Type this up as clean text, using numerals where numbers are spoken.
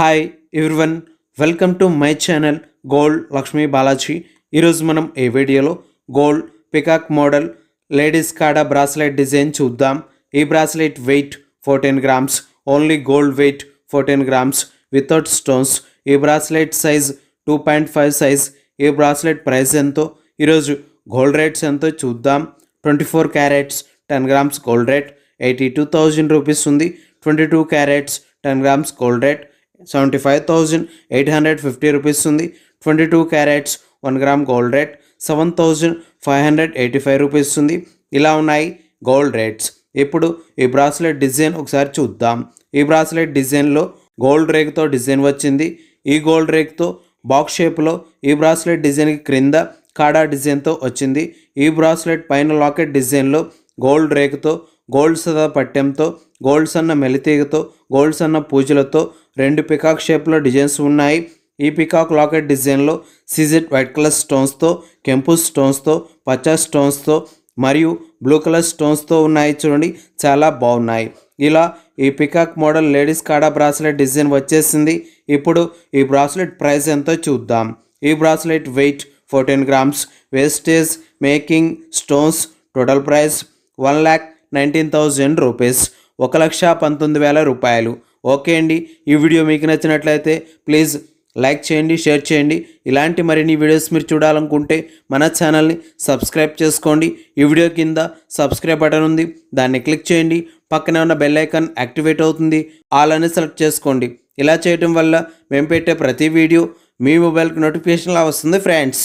Hi everyone, welcome to my channel gold Lakshmi Balaji. ఈరోజు మనం ఈ వీడియోలో గోల్డ్ పికాక్ మోడల్ లేడీస్ కాడా బ్రాస్లెట్ డిజైన్ చూద్దాం. ఈ bracelet weight 14 grams, only gold weight 14 grams without stones. ఈ బ్రాస్లెట్ సైజ్ 2.5 సైజ్. ఈ బ్రాస్లెట్ ప్రైస్ ఎంతో, ఈరోజు గోల్డ్ రేట్స్ ఎంతో చూద్దాం. 24 carats 10 grams gold rate 82,000 rupees ఉంది. 22 carats 10 grams gold rate 75,850 rupees ఉంది. 22 carats 1 gram gold rate 7,585 rupees ఉంది. ఇలా ఉన్నాయి గోల్డ్ రేట్స్. ఇప్పుడు ఈ బ్రాస్లెట్ డిజైన్ ఒకసారి చూద్దాం. ఈ బ్రాస్లెట్ డిజైన్లో గోల్డ్ రేక్తో డిజైన్ వచ్చింది. ఈ గోల్డ్ రేక్తో బాక్స్ షేప్లో ఈ బ్రాస్లెట్ డిజైన్కి క్రింద కాడా డిజైన్తో వచ్చింది. ఈ బ్రాస్లెట్ పైన లాకెట్ డిజైన్లో గోల్డ్ రేక్తో, గోల్డ్ సదా పట్టెంతో, గోల్డ్ సన్న మెలితీగతో, గోల్డ్ సన్న పూజలతో 2 పికాక్ షేప్లో డిజైన్స్ ఉన్నాయి. ఈ పికాక్ లాకెట్ డిజైన్లో సీజెడ్ వైట్ కలర్ స్టోన్స్తో, కెంపు స్టోన్స్తో, పచ్చ స్టోన్స్తో మరియు బ్లూ కలర్ స్టోన్స్తో ఉన్నాయి. చూడండి, చాలా బాగున్నాయి. ఇలా ఈ పికాక్ మోడల్ లేడీస్ కాడా బ్రాస్లెట్ డిజైన్ వచ్చేసింది. ఇప్పుడు ఈ బ్రాస్లెట్ ప్రైస్ ఎంతో చూద్దాం. ఈ bracelet weight 14 grams, wastage, making, stones, total price 1,19,000 rupees, 1,19,000 రూపాయలు. ఓకే అండి, ఈ వీడియో మీకు నచ్చినట్లయితే ప్లీజ్ లైక్ చేయండి, షేర్ చేయండి. ఇలాంటి మరిన్ని వీడియోస్ మీరు చూడాలనుకుంటే మన ఛానల్ని సబ్స్క్రైబ్ చేసుకోండి. ఈ వీడియో కింద సబ్స్క్రైబ్ బటన్ ఉంది, దాన్ని క్లిక్ చేయండి. పక్కనే ఉన్న బెల్ ఐకాన్ యాక్టివేట్ అవుతుంది, ఆల్ అని సెలెక్ట్ చేసుకోండి. ఇలా చేయడం వల్ల మేము పెట్టే ప్రతి వీడియో మీ మొబైల్కి నోటిఫికేషన్లా వస్తుంది ఫ్రెండ్స్.